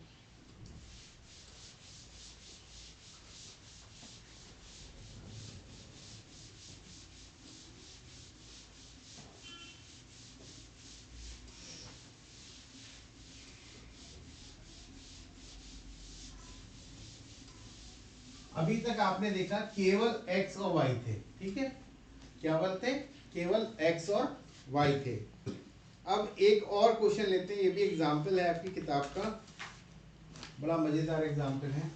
अभी तक आपने देखा केवल x और y थे, ठीक है। क्या बोलते, केवल x और y थे। अब एक और क्वेश्चन लेते हैं, ये भी एग्जाम्पल है आपकी किताब का, बड़ा मजेदार एग्जाम्पल है।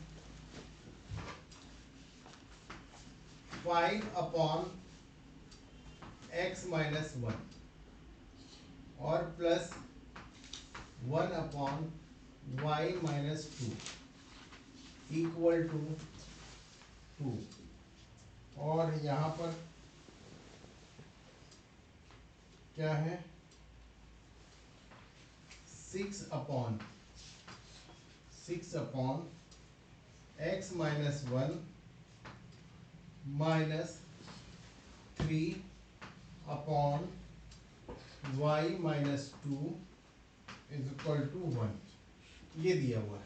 5/x - 1 और +1/y y minus 2 equal to 2, और यहाँ पर क्या है 6 upon x minus 1 minus 3 upon y minus 2 is equal to 1। ये दिया हुआ है,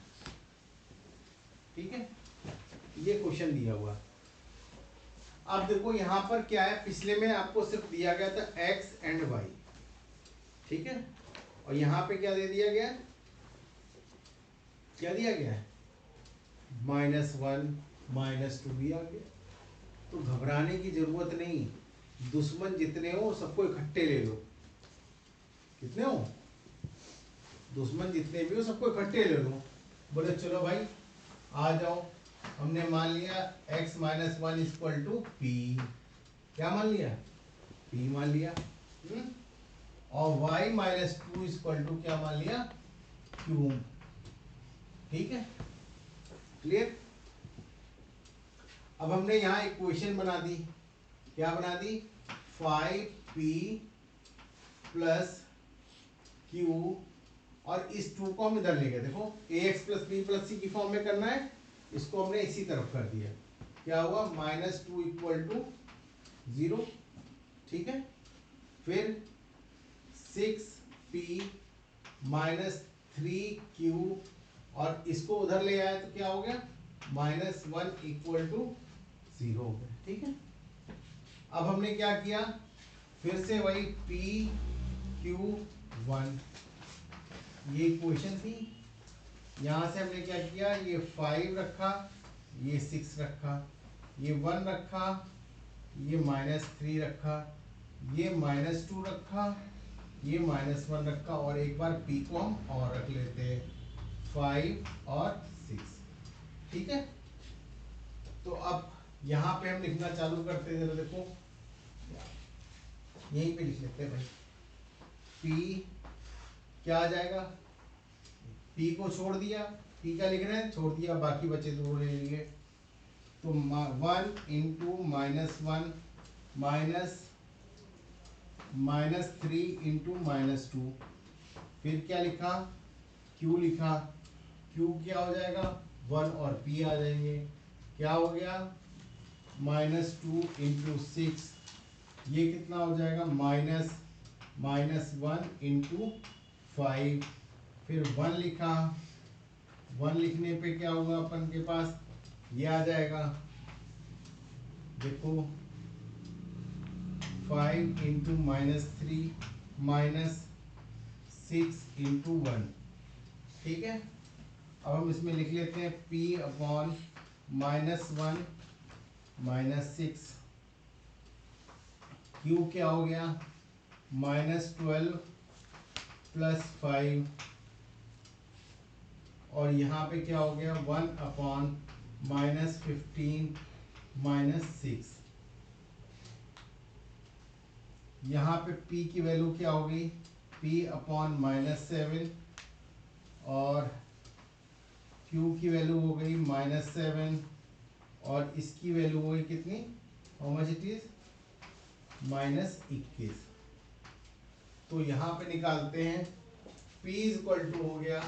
ठीक है, ये क्वेश्चन दिया हुआ है। अब देखो यहाँ पर क्या है, पिछले में आपको सिर्फ दिया गया था x एंड y, ठीक है, और यहाँ पे क्या दे दिया गया है, क्या दिया गया है, -1 -2 दिया गया। तो घबराने की जरूरत नहीं, दुश्मन जितने हो सबको इकट्ठे ले लो। कितने हो दुश्मन, जितने भी हो सबको इकट्ठे ले लो। बोले चलो भाई आ जाओ, हमने मान लिया x minus 1 equal to P, क्या मान लिया, p मान लिया, और y माइनस 2 इक्वल टू क्या मान लिया, q। ठीक है, क्लियर। अब हमने यहाँ एक इक्वेशन बना दी, क्या बना दी, 5p प्लस q, और इस 2 को हम इधर ले गए, देखो ax plus b plus c की फॉर्म में करना है, इसको हमने इसी तरफ कर दिया, क्या हुआ, -2 इक्वल टू 0, ठीक है। फिर 6p माइनस 3q, और इसको उधर ले आए तो क्या हो गया, -1 इक्वल टू 0 हो गया, ठीक है। अब हमने क्या किया, फिर से वही p q 1, ये इक्वेशन थी, यहां से हमने क्या किया, ये 5 रखा, ये 6 रखा, ये 1 रखा, ये -3 रखा, ये -2 रखा, ये -1 रखा, और एक बार p को हम और रख लेते हैं, 5 और 6, ठीक है। तो अब यहाँ पे हम लिखना चालू करते हैं, जरा देखो यहीं पे लिख लेते हैं भाई, p क्या आ जाएगा, p को छोड़ दिया, p क्या लिख रहे हैं, छोड़ दिया, बाकी बचे दो ले लिए, तो 1 इंटू -1 -3 इंटू -2, फिर क्या लिखा, q लिखा, q क्या हो जाएगा, 1 और p आ जाएंगे, क्या हो गया, -2 इंटू 6, ये कितना हो जाएगा, -1 इंटू 5, फिर 1 लिखा, 1 लिखने पे क्या होगा अपन के पास, ये आ जाएगा, देखो 5 इंटू -3 -6 इंटू 1, ठीक है। अब हम इसमें लिख लेते हैं p अपॉन -1 -6, q क्या हो गया, -12 प्लस 5, और यहाँ पे क्या हो गया, 1 अपॉन -15 -6, यहाँ पे p की वैल्यू क्या हो गई, p अपॉन -7, और q की वैल्यू हो गई -7, और इसकी वैल्यू हो गई कितनी, हाउ मच इट इज, -21। तो यहाँ पे निकालते हैं, p इक्वल टू हो गया,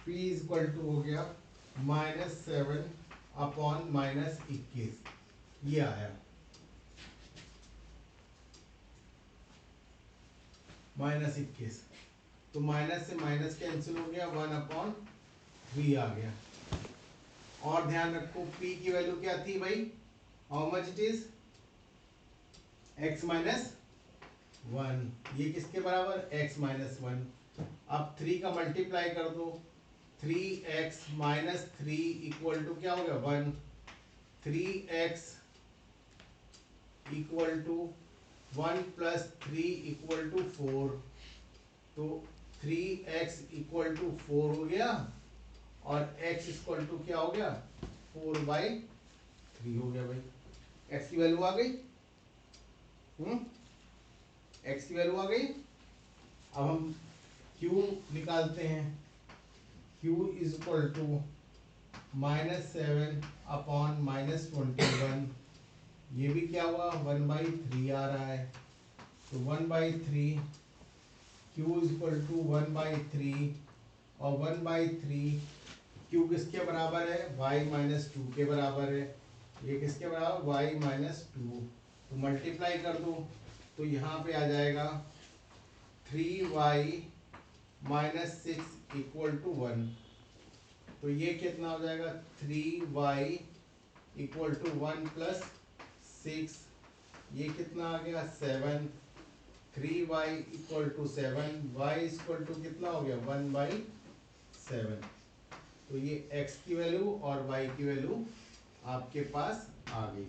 p इक्वल टू हो गया -7 अपॉन -21, ये आया -21, तो माइनस से माइनस कैंसिल हो गया, 1 अपॉन 3 आ गया। और ध्यान रखो p की वैल्यू क्या थी भाई, how much it is, x minus 1, ये किसके बराबर, x माइनस 1। अब 3 का मल्टीप्लाई कर दो, 3x माइनस 3 इक्वल टू क्या हो गया, 1, 3x equal to 1 plus 3 equal to 4, तो 3x इक्वल टू 4 हो गया, और x इक्वल टू क्या हो गया, 4/3 हो गया भाई, x की वैल्यू आ गई, x की वैल्यू आ गई। अब हम q निकालते हैं, q is equal to -7 upon -21, ये भी क्या हुआ 1/3 आ रहा है, तो 1/3 q इज इक्वल टू 1/3 और 1/3 q किसके बराबर है y-2 के बराबर है, ये किसके बराबर y-2, तो मल्टीप्लाई कर दो तो यहाँ पे आ जाएगा 3y-6 इक्वल टू 1, तो ये कितना हो जाएगा 3y इक्वल टू 1 प्लस 6, ये कितना आ गया 7, 3y equal to 7, y equal to कितना हो गया 1/7, तो ये x की वैल्यू और y की वैल्यू आपके पास आ गई।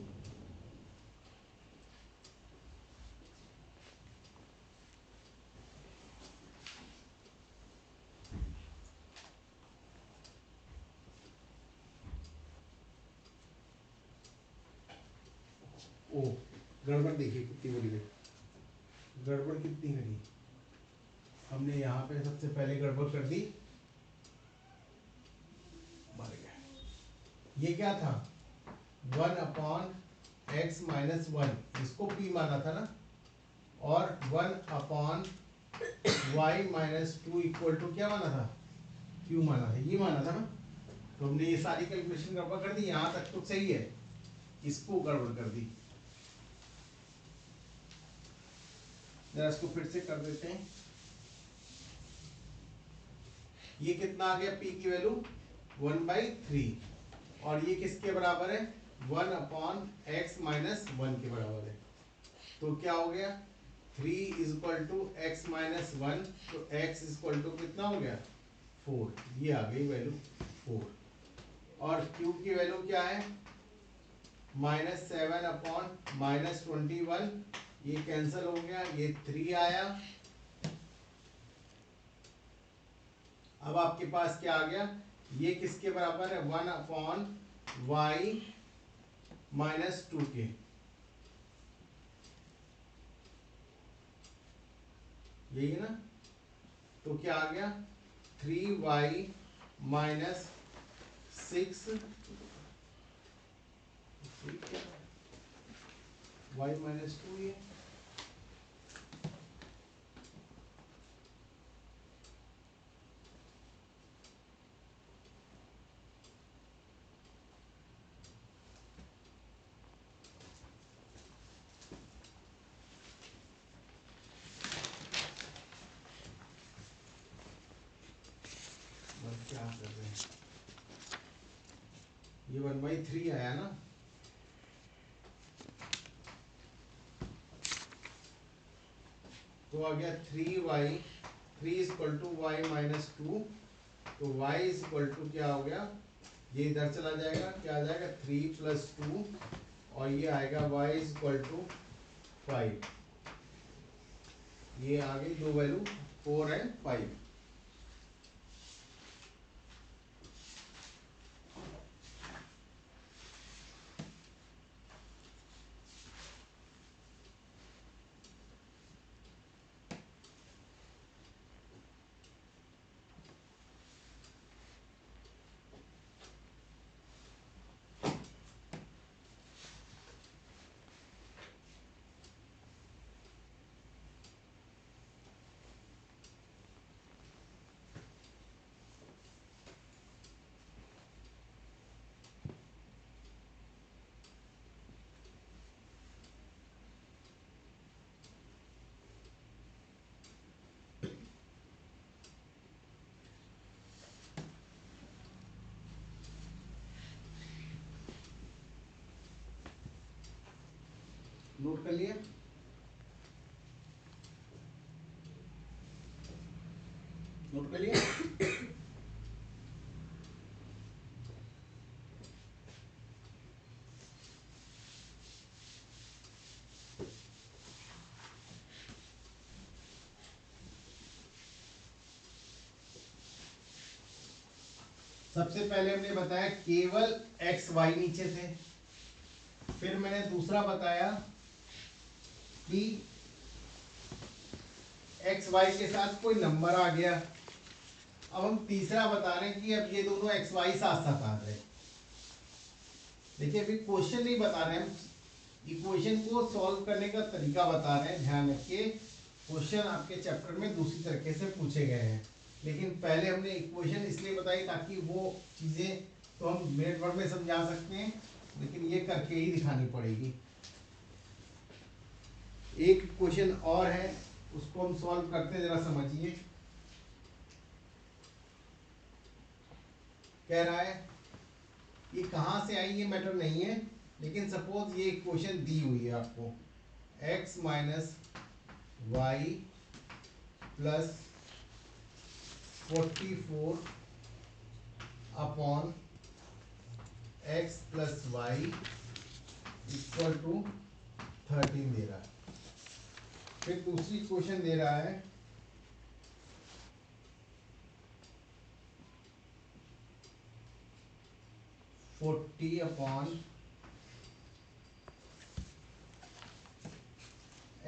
ओ गड़बड़ देखिए कितनी बड़ी है, गड़बड़ कितनी करी हमने यहाँ पे, सबसे पहले गड़बड़ कर दी, मर गया। ये क्या था 1/x-1, इसको p माना था ना, और 1/y-2 इक्वल टू क्या माना था q माना था, ये माना था ना, तो हमने ये सारी कैलकुलेशन गड़बड़ कर दी, यहाँ तक तो सही है, इसको गड़बड़ कर दी। जरा इसको फिर से कर देते हैं, ये कितना आ गया p की वैल्यू 1/3 और ये किसके बराबर है 1/x-1 के बराबर है, तो क्या हो गया 3 इज इक्वल टू x-1, तो x इक्वल टू कितना हो गया 4, ये आ गई वैल्यू 4, और q की वैल्यू क्या है -7/-21, ये कैंसिल हो गया, ये 3 आया, अब आपके पास क्या आ गया, ये किसके बराबर है 1/y-2 के, यही है ना, तो क्या आ गया 3y-6 y-2 ये क्या कर रहे हैं, ये 1/3 आया ना, तो आ गया 3 इज इक्वल टू y-2, तो y इज इक्वल टू क्या हो गया, ये इधर चला जाएगा, क्या आ जाएगा 3 + 2 और ये आएगा y इज इक्वल टू 5, ये आ गई दो वैल्यू 4 और 5। नोट कर लिया, नोट कर लिया, सबसे पहले हमने बताया केवल एक्स वाई नीचे थे, फिर मैंने दूसरा बताया कि एक्स वाई के साथ कोई नंबर आ गया, अब हम तीसरा बता रहे हैं कि अब ये दोनों एक्स वाई साथ साथ आ जाए। देखिए अभी क्वेश्चन नहीं बता रहे, हम इक्वेशन को सॉल्व करने का तरीका बता रहे हैं। ध्यान रखिए क्वेश्चन आपके चैप्टर में दूसरी तरीके से पूछे गए हैं, लेकिन पहले हमने इक्वेशन इसलिए बताई ताकि वो चीजें तो हम मिनट भर में समझा सकते हैं, लेकिन ये करके ही दिखानी पड़ेगी। एक क्वेश्चन और है, उसको हम सॉल्व करते हैं, जरा समझिए। कह रहा है ये कहाँ से आई ये मैटर नहीं है, लेकिन सपोज ये क्वेश्चन दी हुई है आपको, x minus Y plus 44 upon x plus Y equal to 13 दे रहा है। फिर दूसरी क्वेश्चन दे रहा है 40 upon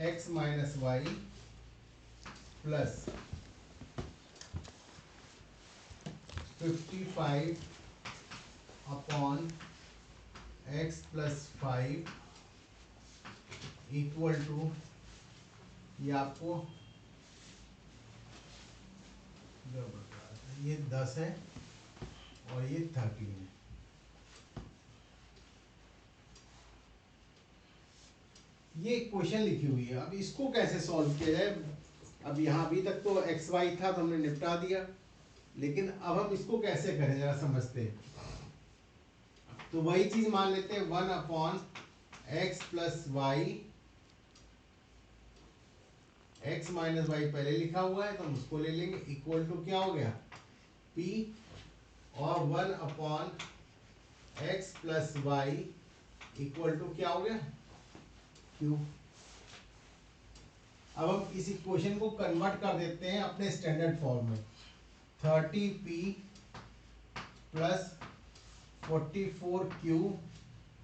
x minus Y plus 55 upon x plus 5 equal to, ये आपको ये 10 है और ये 13 है। ये क्वेश्चन लिखी हुई है। अब इसको कैसे सॉल्व किया जाए? अब यहाँ अभी तक तो एक्स वाई था तो हमने निपटा दिया, लेकिन अब हम इसको कैसे करें जरा समझते हैं। तो वही चीज मान लेते हैं 1 upon X plus Y, X minus Y पहले लिखा हुआ है तो हम उसको ले लेंगे, इक्वल टू क्या हो गया p, और 1 upon X plus Y equal to क्या हो गया q। अब हम इस इक्वेशन को कन्वर्ट कर देते हैं अपने स्टैंडर्ड फॉर्म में, 30p plus 44q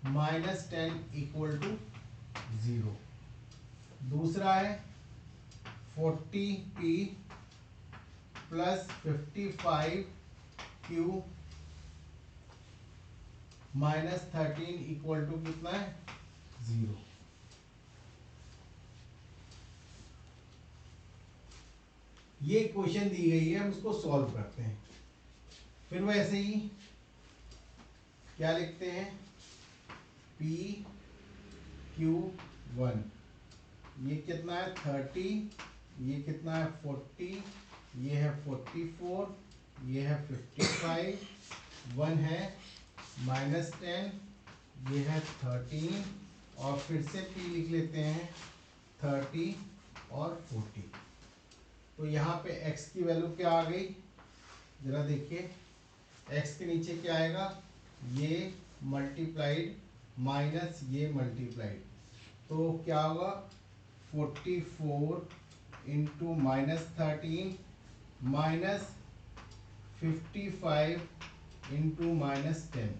minus 10 equal to 0। दूसरा है 40p plus 55q minus 13 equal to कितना है 0। ये क्वेश्चन दी गई है, हम इसको सॉल्व करते हैं। फिर वैसे ही क्या लिखते हैं p q1, ये कितना है 30, ये कितना है 40, ये है 44, ये है 55, 1 है माइनस 10, ये है 13, और फिर से p लिख लेते हैं 30 और 40। तो यहाँ पे x की वैल्यू क्या आ गई जरा देखिए, x के नीचे क्या आएगा, ये मल्टीप्लाइड माइनस ये मल्टीप्लाइड, तो क्या होगा 44 into minus 13 minus 55 into minus 10,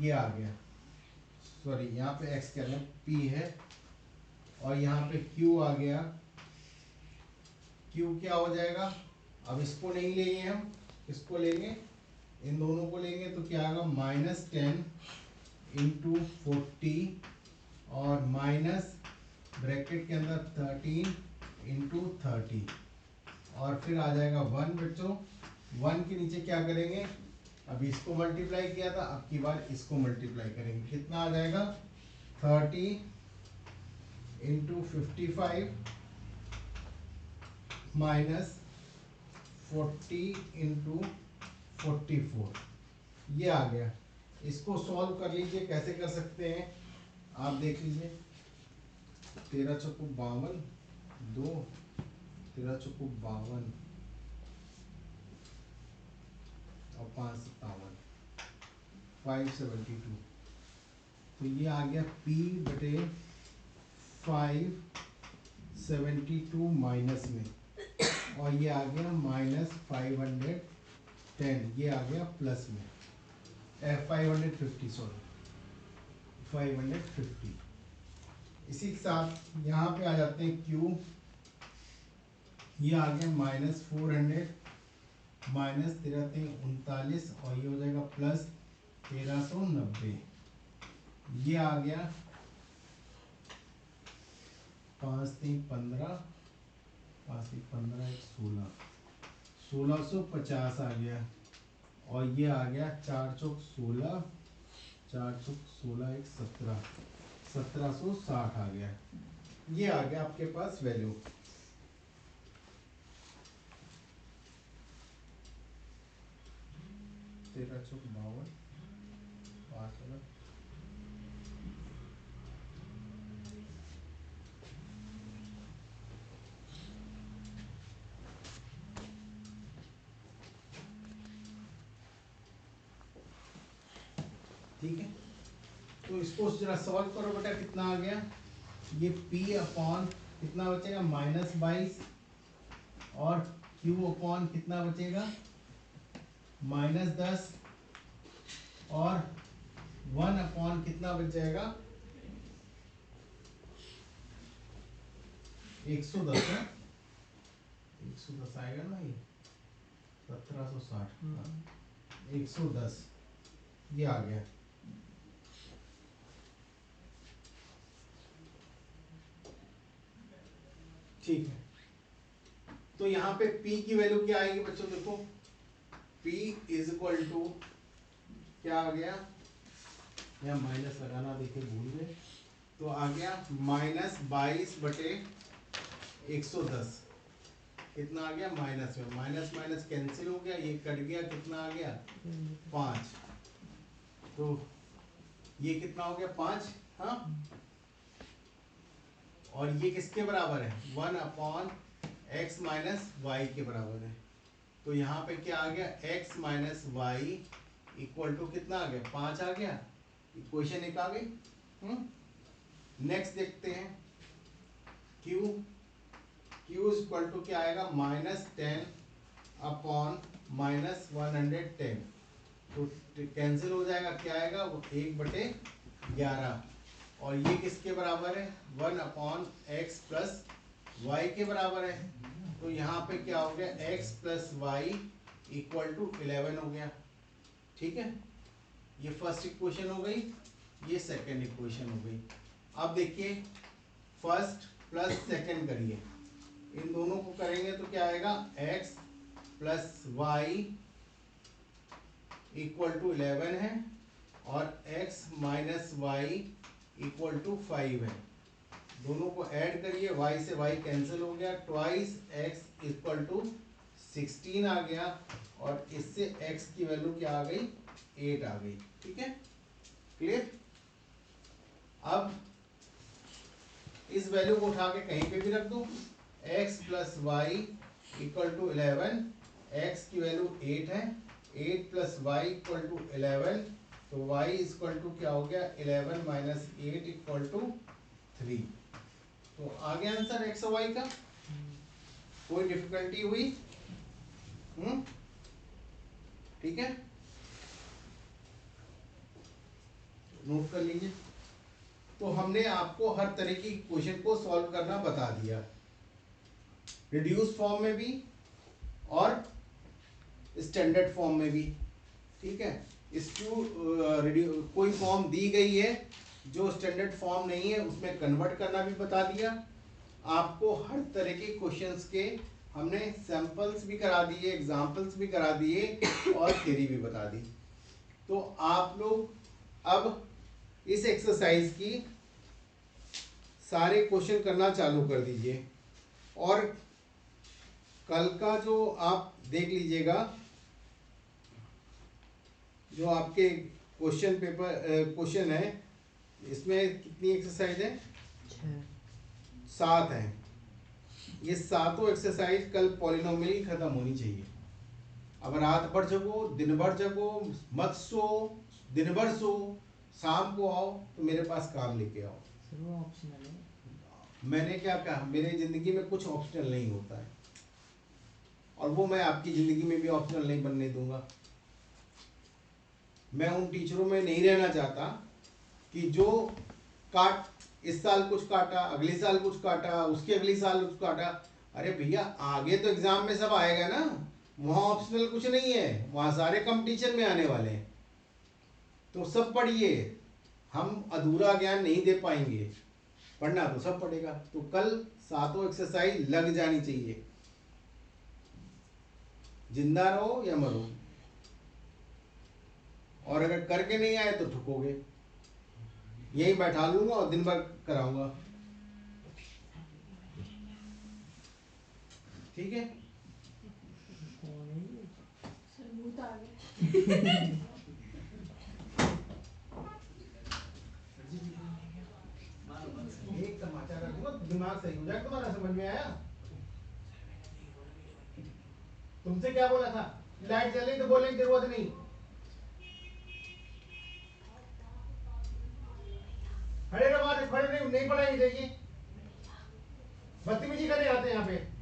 ये आ गया। सॉरी यहाँ पे x क्या है p है, और यहाँ पे q आ गया। q क्या हो जाएगा, अब इसको नहीं लेंगे हम, इसको लेंगे, इन दोनों को लेंगे तो क्या आएगा माइनस 10 इंटू 40 और माइनस ब्रैकेट के अंदर 13 इंटू 30, और फिर आ जाएगा 1 बच्चों। 1 के नीचे क्या करेंगे, अभी इसको मल्टीप्लाई किया था, अब की बार इसको मल्टीप्लाई करेंगे, कितना आ जाएगा 30 इंटू 55 माइनस 40 इंटू 44, ये आ गया। इसको सॉल्व कर लीजिए, कैसे कर सकते हैं आप देख लीजिए, 13 चौको 52, 2 13 चौको 52 और 5 57, 572, तो ये आ गया p बटे 572 माइनस में, और ये आ गया माइनस 510, ये आ गया प्लस में 550, सॉरी 550। इसी के साथ यहाँ पे आ जाते हैं q, ये आ गया माइनस 400 माइनस 1339 और ये हो जाएगा प्लस 1390। ये आ गया 5×3 = 15, 5×3 = 15, 16, 1650 आ गया। और ये आ गया 4×4 = 16, 4×16 = 17, 1760 आ गया। ये आ गया आपके पास वैल्यू। 13×52, 5 ठीक है। तो इसको जरा सॉल्व करो बेटा, कितना आ गया? ये P अपॉन कितना बचेगा? -22, और Q अपॉन कितना बचेगा? -10, और 1 अपॉन कितना बच जाएगा? 110 है। 110 आएगा ना, ये 1760, 110 ये आ गया। ठीक है, तो यहाँ पे P की वैल्यू क्या आएगी बच्चों? देखो P = क्या आ गया? यहाँ माइनस लगाना देखिए भूल गए, तो आ गया -22/110। कितना आ गया? माइनस में माइनस माइनस कैंसिल हो गया, ये कट गया, कितना आ गया? 5। तो ये कितना हो गया? 5। हाँ, और ये किसके बराबर है? 1/x - y के बराबर है। तो यहाँ पे क्या आ गया? x - y = कितना आ गया? 5 आ गया। इक्वेशन एक आ गई। नेक्स्ट देखते हैं q = क्या आएगा? -10/-110। तो कैंसिल हो जाएगा, क्या आएगा? वो 1/11। और ये किसके बराबर है? 1/x + y के बराबर है। तो यहाँ पे क्या हो गया? x + y = 11 हो गया। ठीक है, ये फर्स्ट इक्वेशन हो गई, ये सेकंड इक्वेशन हो गई। अब देखिए फर्स्ट प्लस सेकंड करिए, इन दोनों को करेंगे तो क्या आएगा? x + y = 11 है, और x - y = 5 है। दोनों को ऐड करिए, y से y कैंसिल हो गया, 2x = 16 आ गया, और इससे x की वैल्यू क्या आ गई? 8 आ गई। ठीक है, क्लियर? अब इस वैल्यू को उठा के कहीं पे भी रख दो। x + y = 11, x की वैल्यू 8 है, 8 + y = 11, तो y = क्या हो गया? 11 - 8 = 3। तो आ गया आंसर x और y का। कोई डिफिकल्टी हुई? ठीक है, नोट कर लीजिए। तो हमने आपको हर तरह की क्वेश्चन को सॉल्व करना बता दिया, रिड्यूस फॉर्म में भी और स्टैंडर्ड फॉर्म में भी। ठीक है, इसको कोई फॉर्म दी गई है जो स्टैंडर्ड फॉर्म नहीं है, उसमें कन्वर्ट करना भी बता दिया। आपको हर तरह के क्वेश्चंस के हमने सैंपल्स भी करा दिए, एग्जांपल्स भी करा दिए, और थ्योरी भी बता दी। तो आप लोग अब इस एक्सरसाइज की सारे क्वेश्चन करना चालू कर दीजिए, और कल का जो आप देख लीजिएगा, जो आपके क्वेश्चन है, इसमें कितनी एक्सरसाइज है? 7 है। ये सातों एक्सरसाइज कल पॉलिनोमियल की खत्म होनी चाहिए। अब रात भर जगो, दिन भर जगो, मत सो, दिन भर सो, शाम को आओ तो मेरे पास काम लेके आओ। वो ऑप्शनल है। मैंने क्या कहा? मेरे जिंदगी में कुछ ऑप्शनल नहीं होता है, और वो मैं आपकी जिंदगी में भी ऑप्शनल नहीं बनने दूंगा। मैं उन टीचरों में नहीं रहना चाहता कि जो इस साल कुछ काटा, अगले साल कुछ काटा, उसके अगले साल कुछ काटा। अरे भैया, आगे तो एग्जाम में सब आएगा ना, वहां ऑप्शनल कुछ नहीं है, वहां सारे कंपटीशन में आने वाले हैं। तो सब पढ़िए, हम अधूरा ज्ञान नहीं दे पाएंगे, पढ़ना तो सब पड़ेगा। तो कल 7 एक्सरसाइज लग जानी चाहिए, जिंदा रहो या मरो। और अगर करके नहीं आए तो ठुकोगे, यही बैठा लूंगा और दिन भर कराऊंगा। ठीक है। सर भूत आ गया। एक तमाचा कर दूंगा, दिमाग सही हो जाएगा तुम्हारा। समझ में आया? तुमसे क्या बोला था? लाइट जल रही तो बोलने की जरूरत नहीं। खड़े रहो, खड़े नहीं पढ़ाई जाइए, बदतमीजी करने आते हैं यहाँ पे।